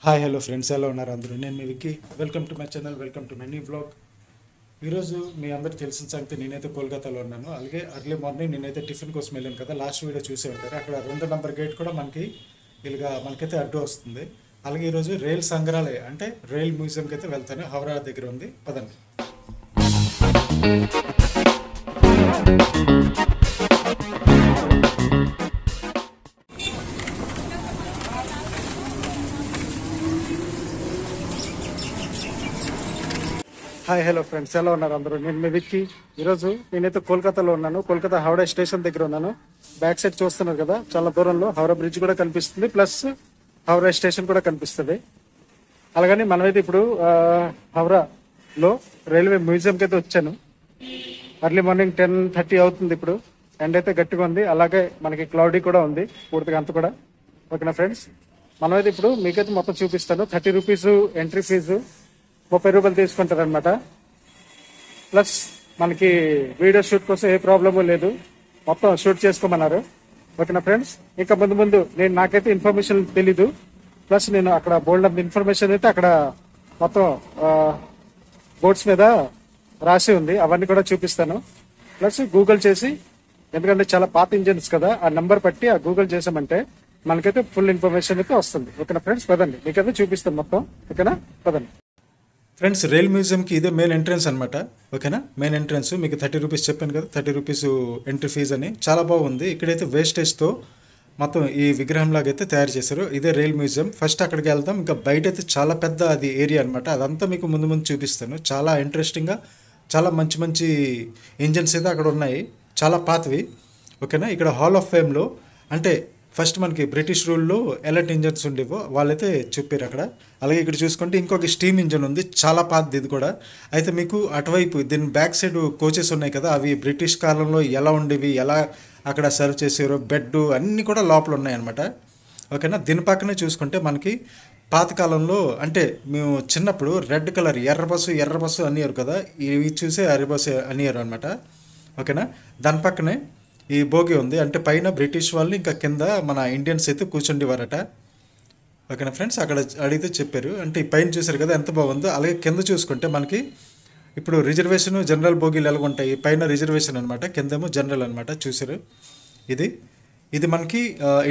Hi hello friends, ఎలా ఉన్నారు అందరూ? నేను మీ Vicky. Welcome to my channel, welcome to my new vlog. ఈరోజు మీ అందరికి తెలిసిన సంగతి, నేనైతే కోల్కతాలో ఉన్నాను. అలాగే అర్లీ మార్నింగ్ నేనైతే టిఫిన్ కోసం వెళ్ళాను కదా, లాస్ట్ వీడియో చూసే ఉంటారు. అక్కడ 2 నంబర్ గేట్ కూడా మనకైతే అడ్డు వస్తుంది. అలాగే ఈరోజు రైల్ సంగ్రహాలయ అంటే రైల్ మ్యూజియంకి అయితే వెళ్తాను. హౌరా దగ్గర ఉంది, పదండి. హాయ్ హలో ఫ్రెండ్స్, ఎలా ఉన్నారు అందరూ? నేను మీ విక్కీ. ఈరోజు నేనైతే కోల్కతాలో ఉన్నాను. కోల్కతా హౌరా స్టేషన్ దగ్గర ఉన్నాను. బ్యాక్ సైడ్ చూస్తున్నారు కదా, చాలా దూరంలో హౌరా బ్రిడ్జ్ కూడా కనిపిస్తుంది, ప్లస్ హౌరా స్టేషన్ కూడా కనిపిస్తుంది. అలాగని మనమైతే ఇప్పుడు హౌరాలో రైల్వే మ్యూజియంకి అయితే వచ్చాను. అర్లీ మార్నింగ్ 10:30 అవుతుంది. ఇప్పుడు ఎండ అయితే గట్టిగా ఉంది, అలాగే మనకి క్లౌడీ కూడా ఉంది పూర్తిగా అంత కూడా. ఓకేనా ఫ్రెండ్స్, మనమైతే ఇప్పుడు మీకైతే మొత్తం చూపిస్తాను. 30 రూపీస్ ఎంట్రీ ఫీజు, 30 రూపాయలు తీసుకుంటారు అనమాట. ప్లస్ మనకి వీడియో షూట్ కోసం ఏ ప్రాబ్లము లేదు, మొత్తం షూట్ చేసుకోమన్నారు. ఓకేనా ఫ్రెండ్స్, ఇంకా ముందు నాకైతే ఇన్ఫర్మేషన్ తెలీదు. ప్లస్ నేను అక్కడ బోల్డ్ ఆఫ్ ఇన్ఫర్మేషన్ అయితే అక్కడ మొత్తం బోర్డ్స్ మీద రాసి ఉంది, అవన్నీ కూడా చూపిస్తాను. ప్లస్ గూగుల్ చేసి, ఎందుకంటే చాలా పాత ఇంజన్స్ కదా, ఆ నెంబర్ పట్టి ఆ గూగుల్ చేసామంటే మనకైతే ఫుల్ ఇన్ఫర్మేషన్ అయితే వస్తుంది. ఓకేనా ఫ్రెండ్స్, పదండి, మీకైతే చూపిస్తాను మొత్తం. ఓకేనా, పదండి ఫ్రెండ్స్. రైల్ మ్యూజియంకి ఇదే మెయిన్ ఎంట్రన్స్ అనమాట. ఓకేనా, మెయిన్ ఎంట్రన్స్. మీకు 30 రూపీస్ చెప్పాను కదా, 30 రూపీస్ ఎంట్రీ ఫీజ్ అని. చాలా బాగుంది. ఇక్కడైతే వేస్టేజ్తో మొత్తం ఈ విగ్రహం లాగా అయితే తయారు చేశారు. ఇదే రైల్ మ్యూజియం. ఫస్ట్ అక్కడికి వెళ్దాం. ఇంకా బయట అయితే చాలా పెద్ద అది ఏరియా అనమాట. అదంతా మీకు ముందు చూపిస్తాను. చాలా ఇంట్రెస్టింగ్గా, చాలా మంచి ఇంజన్స్ అయితే అక్కడ ఉన్నాయి, చాలా పాతవి. ఓకేనా, ఇక్కడ హాల్ ఆఫ్ ఫేమ్లో అంటే ఫస్ట్ మనకి బ్రిటిష్ రూల్లో ఎలాంటి ఇంజన్స్ ఉండేవో వాళ్ళైతే చెప్పారు అక్కడ. అలాగే ఇక్కడ చూసుకుంటే ఇంకొక స్టీమ్ ఇంజన్ ఉంది, చాలా పాతది ఇది కూడా. అయితే మీకు అటువైపు దీని బ్యాక్ సైడ్ కోచెస్ ఉన్నాయి కదా, అవి బ్రిటిష్ కాలంలో ఎలా ఉండేవి, ఎలా అక్కడ సర్వ్ చేసారో, బెడ్ అన్నీ కూడా లోపల ఉన్నాయన్నమాట. ఓకేనా, దీని పక్కనే చూసుకుంటే మనకి పాతకాలంలో అంటే మేము చిన్నప్పుడు రెడ్ కలర్ ఎర్ర బస్సు అనేవారు కదా, ఇవి చూసే ఎర్ర బస్సు అనేవారు అనమాట. ఓకేనా, దాని పక్కనే ఈ భోగి ఉంది, అంటే పైన బ్రిటిష్ వాళ్ళు ఇంకా కింద మన ఇండియన్స్ అయితే కూర్చుండేవారట. ఓకేనా ఫ్రెండ్స్, అక్కడ అడిగితే చెప్పారు. అంటే ఈ పైన చూసారు కదా ఎంత బాగుందో. అలాగే కింద చూసుకుంటే మనకి ఇప్పుడు రిజర్వేషన్ జనరల్ భోగిలు ఎలాగుంటాయి, పైన రిజర్వేషన్ అనమాట, కిందేమో జనరల్ అనమాట. చూసారు, ఇది మనకి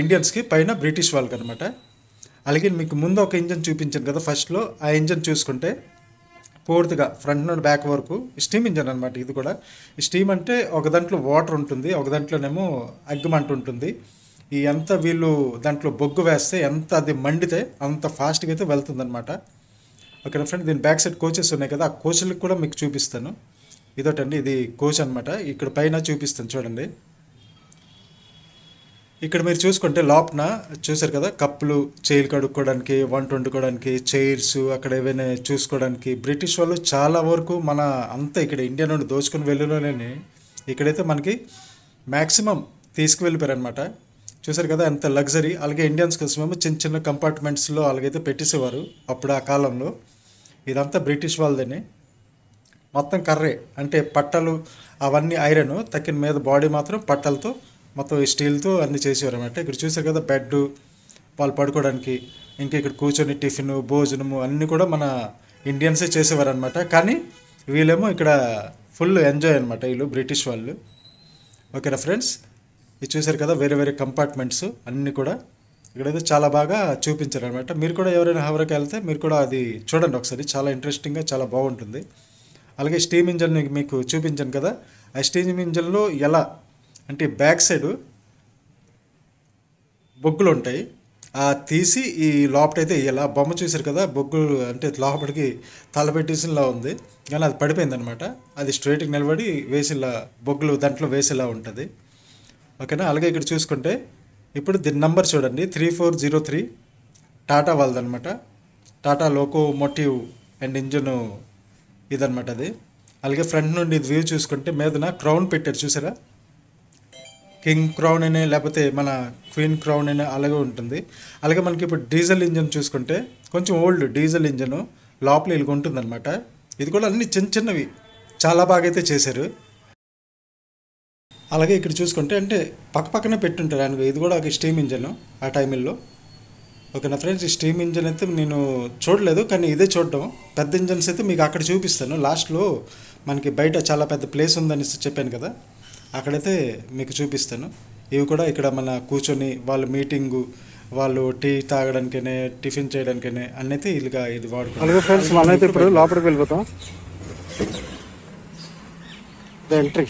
ఇండియన్స్కి, పైన బ్రిటిష్ వాళ్ళకి అనమాట. అలాగే మీకు ముందు ఒక ఇంజన్ చూపించాను కదా ఫస్ట్లో, ఆ ఇంజన్ చూసుకుంటే పూర్తిగా ఫ్రంట్ నుండి బ్యాక్ వరకు స్టీమ్ ఇంజన్ అనమాట. ఇది కూడా స్టీమ్ అంటే ఒక దాంట్లో వాటర్ ఉంటుంది, ఒక దాంట్లోనేమో అగ్గిమంట ఉంటుంది. ఈ ఎంత వీళ్ళు దాంట్లో బొగ్గు వేస్తే ఎంత అది మండితే అంత ఫాస్ట్గా అయితే వెళ్తుంది అనమాట. ఓకేనా ఫ్రెండ్, దీని బ్యాక్ సైడ్ కోచెస్ ఉన్నాయి కదా, ఆ కోచ్లకు కూడా మీకు చూపిస్తాను. ఇదోటండి, ఇది కోచ్ అనమాట. ఇక్కడ పైన చూపిస్తాను చూడండి. ఇక్కడ మీరు చూసుకుంటే లోపల చూసారు కదా, కప్పులు, చైర్లు కడుక్కోవడానికి, వంట వండుకోవడానికి, చైర్స్, అక్కడ ఏవైనా చూసుకోవడానికి. బ్రిటిష్ వాళ్ళు చాలా వరకు మన అంతా ఇక్కడ ఇండియా నుండి దోచుకుని వెళ్ళిలోనే ఇక్కడైతే మనకి మ్యాక్సిమం తీసుకువెళ్ళిపోయారు అనమాట. చూసారు కదా ఎంత లగ్జరీ. అలాగే ఇండియన్స్ కోసమేమో చిన్న కంపార్ట్మెంట్స్లో అలాగైతే పెట్టేసేవారు అప్పుడు ఆ కాలంలో. ఇదంతా బ్రిటిష్ వాళ్ళదని. మొత్తం కర్రే, అంటే పట్టలు అవన్నీ ఐరన్, తక్కిన మీద బాడీ మాత్రం పట్టలతో మొత్తం స్టీల్తో అన్నీ చేసేవారు అనమాట. ఇక్కడ చూసారు కదా బెడ్, వాళ్ళు పడుకోవడానికి, ఇంకా ఇక్కడ కూర్చొని టిఫిన్, భోజనము అన్నీ కూడా మన ఇండియన్సే చేసేవారు అనమాట. కానీ వీళ్ళేమో ఇక్కడ ఫుల్ ఎంజాయ్ అనమాట, వీళ్ళు బ్రిటిష్ వాళ్ళు. ఓకేనా ఫ్రెండ్స్, ఇది చూసారు కదా వేరే కంపార్ట్మెంట్స్ అన్నీ కూడా ఇక్కడైతే చాలా బాగా చూపించారు అనమాట. మీరు కూడా ఎవరైనా హౌరాకి వెళ్తే మీరు కూడా అది చూడండి ఒకసారి, చాలా ఇంట్రెస్టింగ్గా, చాలా బాగుంటుంది. అలాగే స్టీమ్ ఇంజన్ మీకు చూపించాను కదా, ఆ స్టీమ్ ఇంజన్లో ఎలా అంటే బ్యాక్ సైడ్ బొగ్గులు ఉంటాయి, ఆ తీసి ఈ లోపలైతే ఇలా బొమ్మ చూసారు కదా, బొగ్గులు అంటే లోపలికి తలపెట్టేసిలా ఉంది, కానీ అది పడిపోయింది అనమాట. అది స్ట్రైట్గా నిలబడి వేసిలా బొగ్గులు దాంట్లో వేసేలా ఉంటుంది. ఓకేనా, అలాగే ఇక్కడ చూసుకుంటే ఇప్పుడు దీని నెంబర్ చూడండి, 3403 టాటా వాళ్ళదనమాట. టాటా లోకోమోటివ్ అండ్ ఇంజన్ ఇదనమాట అది. అలాగే ఫ్రంట్ నుండి ఇది వ్యూ చూసుకుంటే మీదన క్రౌన్ పెట్టారు చూసారా, కింగ్ క్రౌన్ అనే లేకపోతే మన క్వీన్ క్రౌన్ అనే అలాగే ఉంటుంది. అలాగే మనకి ఇప్పుడు డీజిల్ ఇంజన్ చూసుకుంటే కొంచెం ఓల్డ్ డీజిల్ ఇంజను లోపల ఇలాగ ఉంటుందన్నమాట. ఇది కూడా అన్ని చిన్నవి చాలా బాగా అయితే చేశారు. అలాగే ఇక్కడ చూసుకుంటే అంటే పక్కనే పెట్టుంటారు ఆయన, ఇది కూడా ఒక స్టీమ్ ఇంజన్ ఆ టైంలో. ఓకేనా ఫ్రెండ్స్, ఈ స్టీమ్ ఇంజన్ అయితే నేను చూడలేదు, కానీ ఇదే చూడడం. పెద్ద ఇంజన్స్ అయితే మీకు అక్కడ చూపిస్తాను. లాస్ట్లో మనకి బయట చాలా పెద్ద ప్లేస్ ఉందని చెప్పాను కదా, అక్కడైతే మీకు చూపిస్తాను. ఇవి కూడా ఇక్కడ మన కూర్చొని వాళ్ళు మీటింగు, వాళ్ళు టీ తాగడానికనే, టిఫిన్ చేయడానికనే అన్నైతే ఇదిగా ఇది వాడుకుంటాం. అలాగే ఫ్రెండ్స్, మనమైతే ఇప్పుడు లోపలికి వెళ్ళిపోతాం. The entry.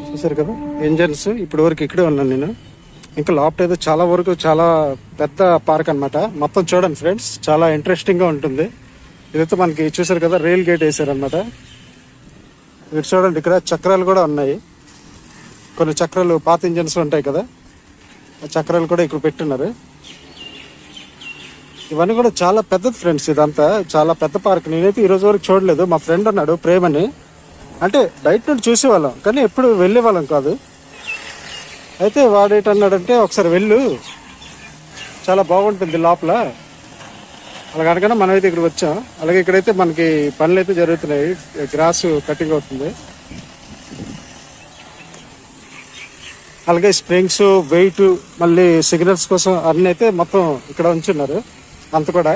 చూసారు కదా ఇంజన్స్. ఇప్పటి వరకు ఇక్కడే ఉన్నాను నేను. ఇంకా లోపల అయితే చాలా వరకు చాలా పెద్ద పార్క్ అనమాట. మొత్తం చూడండి ఫ్రెండ్స్, చాలా ఇంట్రెస్టింగ్ గా ఉంటుంది. ఇదైతే మనకి చూసారు కదా రైల్ గేట్ వేసారనమాట. ఇక్కడ చూడండి, ఇక్కడ చక్రాలు కూడా ఉన్నాయి. కొన్ని చక్రాలు పాత ఇంజన్స్ ఉంటాయి కదా, ఆ చక్రాలు కూడా ఇక్కడ పెట్టున్నారు. ఇవన్నీ కూడా చాలా పెద్దది ఫ్రెండ్స్. ఇదంతా చాలా పెద్ద పార్క్. నేనైతే ఈ రోజు వరకు చూడలేదు. మా ఫ్రెండ్ అన్నాడు ప్రేమని, అంటే బయట నుండి చూసేవాళ్ళం కానీ ఎప్పుడు వెళ్ళే వాళ్ళం కాదు. అయితే వాడేటన్నాడంటే ఒకసారి వెళ్ళు, చాలా బాగుంటుంది లోపల. అలాగ అనగానే మనమైతే ఇక్కడ వచ్చాం. అలాగే ఇక్కడైతే మనకి పనులు అయితే జరుగుతున్నాయి. గ్రాస్ కటింగ్ అవుతుంది. అలాగే స్ప్రింగ్స్, వెయిట్, మళ్ళీ సిగ్నల్స్ కోసం అన్నీ అయితే మొత్తం ఇక్కడ ఉంచున్నారు. అంత కూడా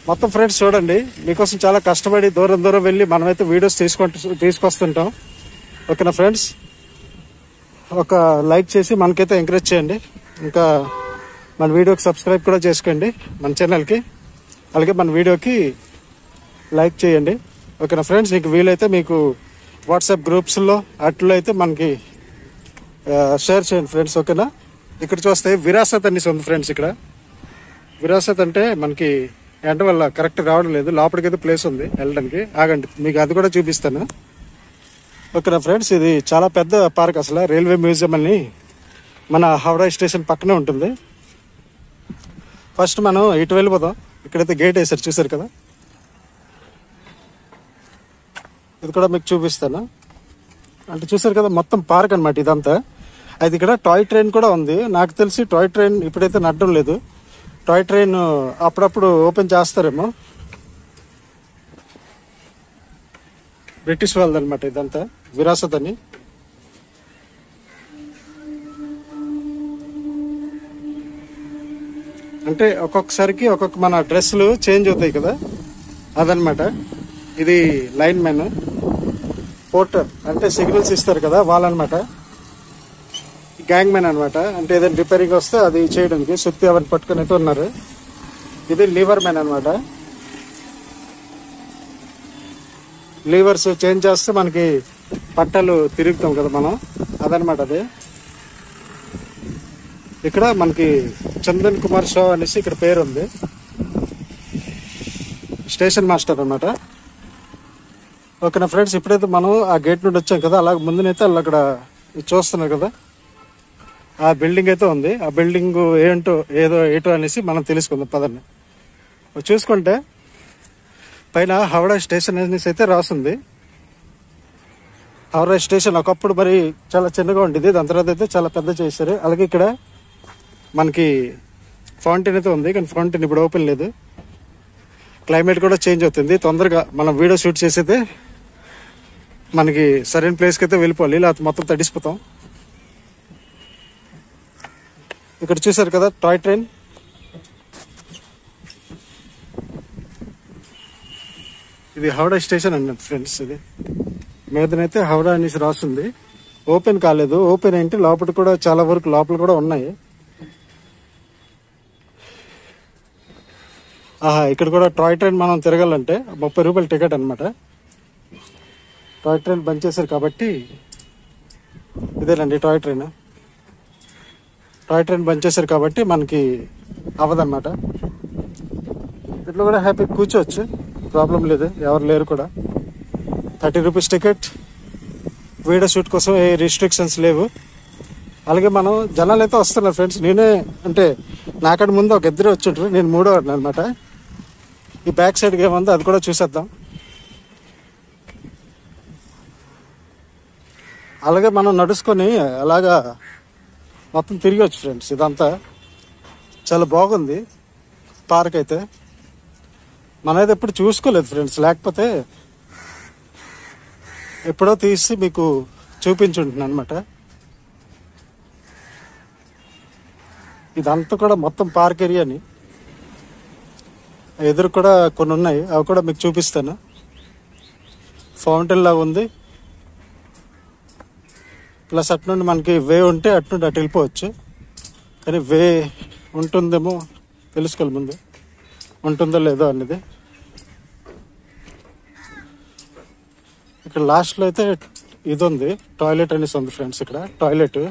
మొత్తం ఫ్రెండ్స్ చూడండి, మీకోసం చాలా కష్టపడి దూరం దూరం వెళ్ళి మనమైతే వీడియోస్ తీసుకొస్తుంటాం. ఓకేనా ఫ్రెండ్స్, ఒక లైక్ చేసి మనకైతే ఎంకరేజ్ చేయండి. ఇంకా మన వీడియోకి సబ్స్క్రైబ్ కూడా చేసుకోండి మన ఛానల్కి. అలాగే మన వీడియోకి లైక్ చేయండి. ఓకేనా ఫ్రెండ్స్, మీకు వీలైతే మీకు వాట్సాప్ గ్రూప్స్లో అట్లో అయితే మనకి షేర్ చేయండి ఫ్రెండ్స్. ఓకేనా, ఇక్కడ చూస్తే విరాసత్ అనేసి ఉంది ఫ్రెండ్స్. ఇక్కడ విరాసత్ అంటే మనకి ఎండ వల్ల కరెక్ట్ రావడం లేదు. లోపలికైతే ప్లేస్ ఉంది వెళ్ళడానికి. ఆగండి, మీకు అది కూడా చూపిస్తాను. ఓకేనా ఫ్రెండ్స్, ఇది చాలా పెద్ద పార్క్. అసలు రైల్వే మ్యూజియం అని మన హౌడా స్టేషన్ పక్కనే ఉంటుంది. ఫస్ట్ మనం ఇటు వెళ్ళిపోదాం. ఇక్కడైతే గేట్ వేసారు చూసారు కదా, ఇది కూడా మీకు చూపిస్తాను. అంటే చూసారు కదా మొత్తం పార్క్ అనమాట ఇదంతా. అది ఇక్కడ టాయ్ ట్రైన్ కూడా ఉంది. నాకు తెలిసి టాయ్ ట్రైన్ ఇప్పుడైతే నడడం లేదు. టాయ్ ట్రైన్ అప్పుడప్పుడు ఓపెన్ చేస్తారేమో. బ్రిటిష్ వాళ్ళది అనమాట ఇదంతా, విరాసత్ అని. అంటే ఒక్కొక్కసారికి ఒక్కొక్క మన డ్రెస్సులు చేంజ్ అవుతాయి కదా, అదనమాట. ఇది లైన్ మ్యాన్, పోర్టర్ అంటే సిగ్నల్స్ ఇస్తారు కదా వాళ్ళనమాట. గ్యాంగ్ మ్యాన్ అనమాట, అంటే ఏదైనా రిపేరింగ్ వస్తే అది చేయడానికి సుత్తి అవన్నీ పట్టుకుని అయితే ఉన్నారు. ఇది లీవర్ మ్యాన్ అనమాట. లీవర్స్ చేంజ్ చేస్తే మనకి పట్టాలు తిరుగుతాం కదా మనం, అదనమాట అది. ఇక్కడ మనకి చందన్ కుమార్ షా అనేసి ఇక్కడ పేరు ఉంది. స్టేషన్ మాస్టర్ అనమాట. ఓకేనా ఫ్రెండ్స్, ఇప్పుడైతే మనం ఆ గేట్ నుండి వచ్చాం కదా, అలాగే ముందునైతే వాళ్ళు అక్కడ చూస్తున్నారు కదా, ఆ బిల్డింగ్ అయితే ఉంది. ఆ బిల్డింగ్ ఏంటో ఏటో అనేసి మనం తెలుసుకుందాం పదండి. చూసుకుంటే పైన హౌడా స్టేషన్ అనేసి అయితే రాస్తుంది. హౌడా స్టేషన్ ఒకప్పుడు మరి చాలా చిన్నగా ఉండేది, దాని తర్వాత అయితే చాలా పెద్ద చేశారు. అలాగే ఇక్కడ మనకి ఫౌంటైన్ అయితే ఉంది, కానీ ఫౌంటైన్ ఇప్పుడు ఓపెన్ లేదు. క్లైమేట్ కూడా చేంజ్ అవుతుంది. తొందరగా మనం వీడియో షూట్ చేసేదే మనకి సరైన ప్లేస్కి అయితే వెళ్ళిపోవాలి, లేకపోతే మొత్తం తడిసిపోతాం. ఇక్కడ చూసారు కదా టాయ్ ట్రైన్. ఇది హౌడా స్టేషన్ అన్నట్టు ఫ్రెండ్స్. ఇది మీదనైతే హౌడా అనేసి రాస్తుంది. ఓపెన్ కాలేదు. ఓపెన్ ఏంటి లోపల కూడా చాలా వరకు లోపల కూడా ఉన్నాయి. ఇక్కడ కూడా టాయ్ ట్రైన్ మనం తిరగాలంటే 30 రూపాయల టికెట్ అనమాట. టాయ్ ట్రైన్ బంద్ చేశారు కాబట్టి ఇదేనండి టాయ్ ట్రైన్. టాయ్ ట్రైన్ బంద్ చేశారు కాబట్టి మనకి అవ్వదన్నమాట. ఇట్లా కూడా హ్యాపీ కూర్చోవచ్చు, ప్రాబ్లం లేదు, ఎవరు లేరు కూడా. 30 రూపీస్ టికెట్. వీడియో షూట్ కోసం ఏ రిస్ట్రిక్షన్స్ లేవు. అలాగే మనం జనాలు అయితే వస్తున్నారు ఫ్రెండ్స్. నేనే అంటే నాకంటే ముందు ఒక ఇద్దరు వచ్చింటారు, నేను మూడో అనమాట. ఈ బ్యాక్ సైడ్కి ఏముందో అది కూడా చూసేద్దాం. అలాగే మనం నడుచుకొని అలాగా మొత్తం తిరిగొచ్చు ఫ్రెండ్స్. ఇదంతా చాలా బాగుంది పార్క్ అయితే. మనైతే ఎప్పుడు చూసుకోలేదు ఫ్రెండ్స్, లేకపోతే ఎప్పుడో తీసి మీకు చూపించుంటున్నాను అనమాట. ఇదంతా కూడా మొత్తం పార్క్ ఏరియాని. ఎదురు కూడా కొన్ని ఉన్నాయి, అవి కూడా మీకు చూపిస్తాను. ఫౌంటైన్ లాగా ఉంది. ప్లస్ అటు నుండి మనకి వే ఉంటే అటు నుండి అటు వెళ్ళిపోవచ్చు. కానీ వే ఉంటుందేమో తెలుసుకోవాలి ముందు, ఉంటుందో లేదో అనేది. ఇక్కడ లాస్ట్లో అయితే ఇది ఉంది, టాయిలెట్ అనేసి ఉంది ఫ్రెండ్స్. ఇక్కడ టాయిలెట్,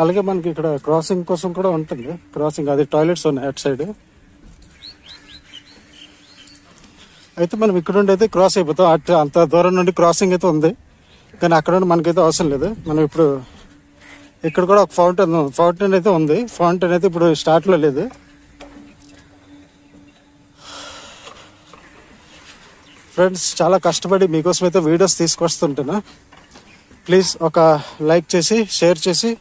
అలాగే మనకి ఇక్కడ క్రాసింగ్ కోసం కూడా ఉంటుంది. క్రాసింగ్ అది టాయిలెట్స్ ఉన్నాయి అటు సైడ్. అయితే మనం ఇక్కడ నుండి అయితే క్రాస్ అయిపోతాం. అటు అంత దూరం నుండి క్రాసింగ్ అయితే ఉంది, కానీ అక్కడ నుండి మనకైతే అవసరం లేదు. మనం ఇప్పుడు ఇక్కడ కూడా ఒక ఫౌంటైన్ అయితే ఉంది. ఫౌంటైన్ అయితే ఇప్పుడు స్టార్ట్లో లేదు. ఫ్రెండ్స్, చాలా కష్టపడి మీకోసం అయితే వీడియోస్ తీసుకొస్తుంటాను. ప్లీజ్ ఒక లైక్ చేసి షేర్ చేసి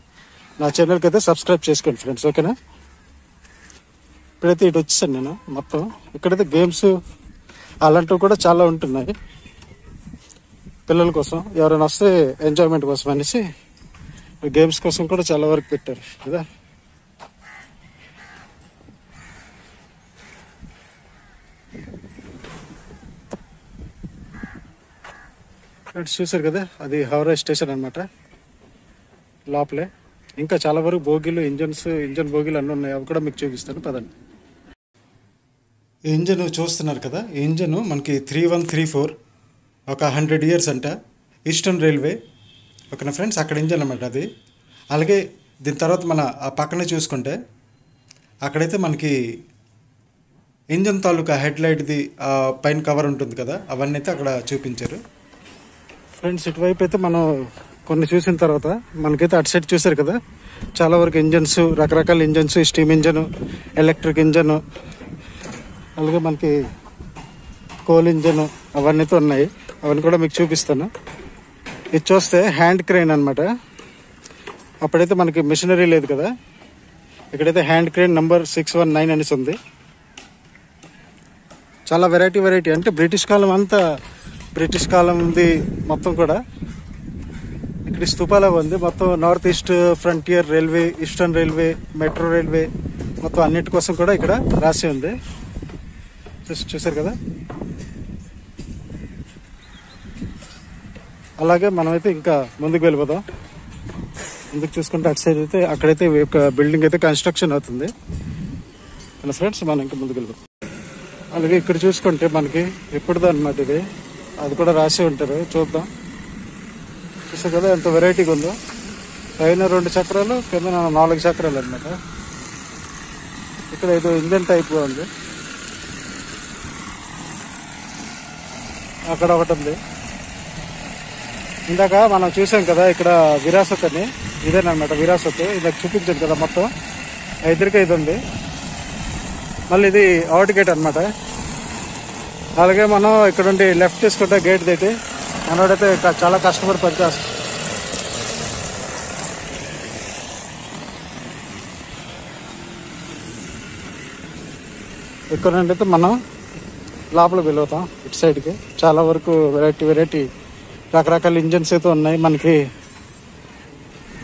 నా ఛానల్కి అయితే సబ్స్క్రైబ్ చేసుకోండి ఫ్రెండ్స్, ఓకేనా? ఇప్పుడైతే ఇటు వచ్చేసాను నేను. మొత్తం ఇక్కడైతే గేమ్స్ అలాంటివి కూడా చాలా ఉంటున్నాయి పిల్లల కోసం, ఎవరైనా వస్తే ఎంజాయ్మెంట్ కోసం అనేసి గేమ్స్ కోసం కూడా చాలా వరకు పెట్టారు కదా. ఫ్రెండ్స్, చూసారు కదా, అది హౌరా స్టేషన్ అనమాట. లోపలే ఇంకా చాలా వరకు బోగీలు, ఇంజన్ బోగీలు అన్నీ ఉన్నాయి. అవి కూడా మీకు చూపిస్తాను, పదండి. ఈ ఇంజన్ చూస్తున్నారు కదా, ఈ ఇంజన్ మనకి 3134, ఒక 100 years అంట. ఈస్టర్న్ రైల్వే, ఓకేనా ఫ్రెండ్స్? అక్కడ ఇంజన్ అనమాట అది. అలాగే దీని తర్వాత మన ఆ పక్కనే చూసుకుంటే అక్కడైతే మనకి ఇంజన్ తాలూకా హెడ్ లైట్ది పైన కవర్ ఉంటుంది కదా, అవన్నీ అయితే అక్కడ చూపించారు. ఫ్రెండ్స్, ఇటువైపు అయితే మనం కొన్ని చూసిన తర్వాత మనకైతే అటు సైడ్ చూసారు కదా, చాలా వరకు ఇంజన్స్, రకరకాల engines, steam engine, electric engine, అలాగే మనకి కోల్ ఇంజన్, అవన్నీ అయితే ఉన్నాయి. అవన్నీ కూడా మీకు చూపిస్తాను. ఇది చూస్తే హ్యాండ్ క్రెయిన్ అనమాట. అప్పుడైతే మనకి మిషనరీ లేదు కదా, ఇక్కడైతే హ్యాండ్ క్రెయిన్ నెంబర్ 619 అనేసి ఉంది. చాలా వెరైటీ అంటే బ్రిటిష్ కాలం ఉంది మొత్తం కూడా. ఇక్కడ స్తూపాలా ఉంది మొత్తం. North east frontier railway, eastern railway, metro railway, మొత్తం అన్నిటి కోసం కూడా ఇక్కడ రాసి ఉంది. చూసారు కదా. అలాగే మనమైతే ఇంకా ముందుకు వెళ్ళిపోదాం. ముందుకు చూసుకుంటే అటు సైడ్ అయితే అక్కడైతే ఒక బిల్డింగ్ అయితే కన్స్ట్రక్షన్ అవుతుంది ఫ్రెండ్స్. మనం ఇంకా ముందుకు వెళ్ళిపోతాం. అలాగే ఇక్కడ చూసుకుంటే మనకి ఎప్పుడుదో అనమాట ఇది, అది కూడా రాసి ఉంటారు, చూద్దాం. చూసారు కదా ఎంత వెరైటీగా ఉందో. పైన 2 చక్రాలు, కింద 4 చక్రాలు అనమాట. ఇక్కడ ఏదో ఇంజన్ టైప్గా ఉంది. అక్కడ ఒకటి ఉంది. ఇందాక మనం చూసాం కదా ఇక్కడ విరాసత్ అని, ఇదేనమాట విరాసత్. ఇందాక చూపించాను కదా మొత్తం. ఎదురుగా ఇది ఉంది. మళ్ళీ ఇది అవుట్ గేట్ అనమాట. అలాగే మనం ఇక్కడ నుండి లెఫ్ట్ తీసుకుంటే గేట్ దగ్గర మనోడైతే చాలా కష్టపడి పనిచేస్తాం. ఇక్కడ నుండి అయితే మనం లోపల వెళ్ళవుతాం. ఇటు సైడ్కి చాలా వరకు వెరైటీ రకరకాల ఇంజన్స్ అయితే ఉన్నాయి మనకి.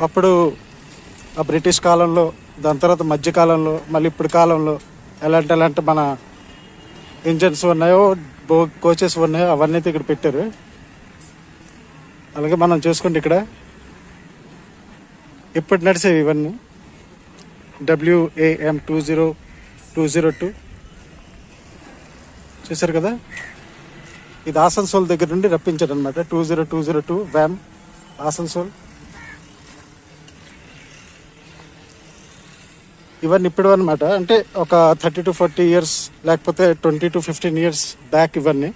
అప్పుడు ఆ బ్రిటిష్ కాలంలో, దాని తర్వాత మధ్యకాలంలో, మళ్ళీ ఇప్పుడు కాలంలో ఎలాంటి మన ఇంజన్స్ ఉన్నాయో, కోచెస్ ఉన్నాయో, అవన్నీ అయితే ఇక్కడ పెట్టారు. అలాగే మనం చూసుకుంటే ఇక్కడ ఇప్పుడు నడిచేవి ఇవన్నీ WAM 20202 చూసారు కదా. ఇది ఆసన్సోల్ దగ్గర నుండి రప్పించారు అనమాట. 20202 వ్యామ్ ఆసన్సోల్. ఇవన్నీ ఇప్పుడు అనమాట. అంటే ఒక 30 to 40 years లేకపోతే 20 to 15 years బ్యాక్ ఇవన్నీ.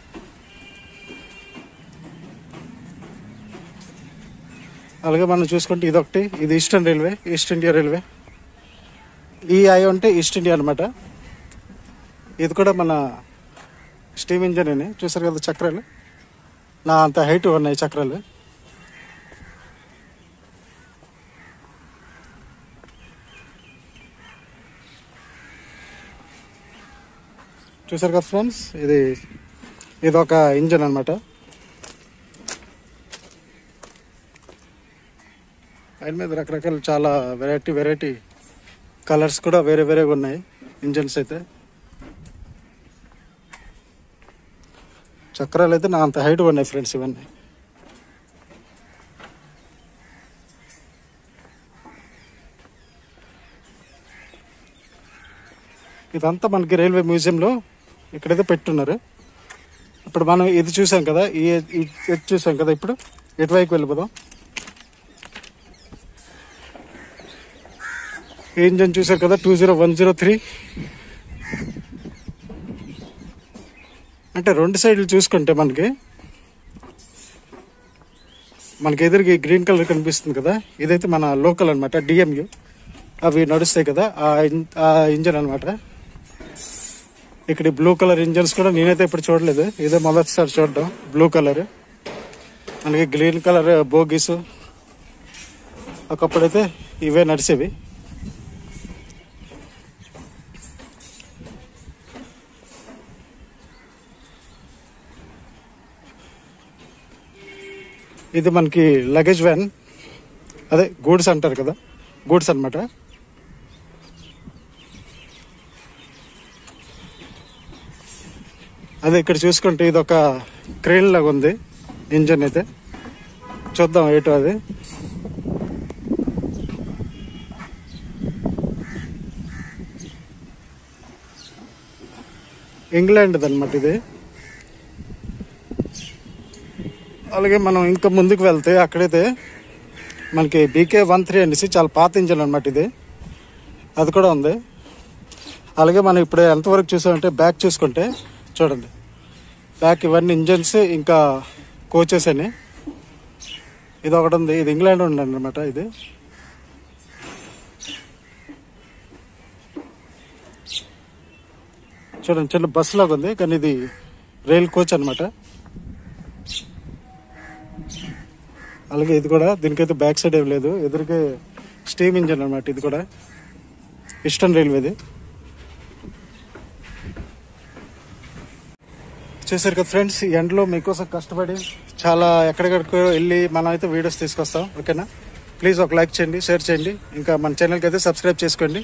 అలాగే మనం చూసుకుంటే ఇదొకటి, ఇది eastern railway, east India railway. EI అంటే ఈస్ట్ ఇండియా అనమాట. ఇది కూడా మన స్టీమ్ ఇంజన్ అని. చూసారు కదా చక్రాలు, నా అంత హైట్ ఉన్నాయి చక్రాలు. చూసారు కదా ఫ్రెండ్స్, ఇది ఇది ఒక ఇంజన్ అనమాట. ఆయన మీద రకరకాల చాలా వెరైటీ కలర్స్ కూడా వేరేగా ఉన్నాయి ఇంజన్స్ అయితే. చక్రాలు అయితే నా అంత హైట్ ఉన్నాయి ఫ్రెండ్స్ ఇవన్నీ. ఇదంతా మనకి రైల్వే మ్యూజియంలో ఇక్కడైతే పెట్టున్నారు. ఇప్పుడు మనం ఇది చూసాం కదా, ఇది చూసాం కదా. ఇప్పుడు ఎటువైపు వెళ్ళిపోదాం. ఈ ఇంజన్ చూసారు కదా 20103. అంటే రెండు సైడ్లు చూసుకుంటే మనకి ఎదురుగా గ్రీన్ కలర్ కనిపిస్తుంది కదా, ఇదైతే మన లోకల్ అనమాట, డిఎంయు. అవి నడుస్తాయి కదా, ఆ ఇంజన్ అనమాట. ఇక్కడ బ్లూ కలర్ ఇంజన్స్ కూడా నేనైతే ఇప్పుడు చూడలేదు, ఇదే మొదటిసారి చూడడం. బ్లూ కలర్, మనకి గ్రీన్ కలర్ బోగీస్ ఒకప్పుడైతే ఇవే నడిచేవి. ఇది మనకి లగేజ్ వ్యాన్, అదే గూడ్స్ అంటారు కదా, గూడ్స్ అనమాట. అదే ఇక్కడ చూసుకుంటే ఇది ఒక క్రేన్ లాగా ఉంది ఇంజన్ అయితే. చూద్దాం ఏటో అది. ఇంగ్లాండ్ అనమాట ఇది. అలాగే మనం ఇంకా ముందుకు వెళ్తే అక్కడైతే మనకి BK13 అనేసి చాలా పాత ఇంజన్ అనమాట ఇది, అది కూడా ఉంది. అలాగే మనం ఇప్పుడు ఎంతవరకు చూసామంటే బ్యాక్ చూసుకుంటే చూడండి, బ్యాక్ ఇవన్నీ ఇంజన్స్ ఇంకా కోచెస్ అని. ఇది ఒకటి ఉంది, ఇది ఇంగ్లాండ్ ఉంది అనమాట. ఇది చూడండి, చిన్న బస్ లాగా ఉంది కానీ ఇది రైల్ కోచ్ అనమాట. అలాగే ఇది కూడా, దీనికైతే బ్యాక్ సైడ్ ఏం లేదు, ఎదురుకే స్టీమ్ ఇంజన్ అనమాట. ఇది కూడా ఈస్టర్న్ రైల్వేది. చూసారు కదా ఫ్రెండ్స్, ఈ ఎండలో మీకోసం కష్టపడి చాలా ఎక్కడికక్కడికో వెళ్ళి మనం అయితే వీడియోస్ తీసుకొస్తాం. ఓకేనా? ప్లీజ్ ఒక లైక్ చేయండి, షేర్ చేయండి. ఇంకా మన ఛానల్కి అయితే సబ్స్క్రైబ్ చేసుకోండి.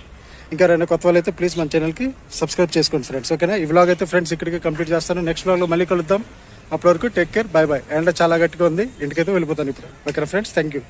ఇంకా రెండు కొత్త వాళ్ళు అయితే ప్లీజ్ మన ఛానల్కి సబ్స్క్రైబ్ చేసుకోండి ఫ్రెండ్స్. ఓకేనా? ఈ వ్లాగ్ అయితే ఫ్రెండ్స్ ఇక్కడికి కంప్లీట్ చేస్తాను. నెక్స్ట్ వ్లాగ్లో మళ్ళీ కలుద్దాం. అప్పటి వరకు టేక్ కేర్, బాయ్ బాయ్. ఎండ చాలా గట్టిగా ఉంది, ఇంటికైతే వెళ్ళిపోతాను ఇప్పుడు. ఓకేనా ఫ్రెండ్స్? Thank you.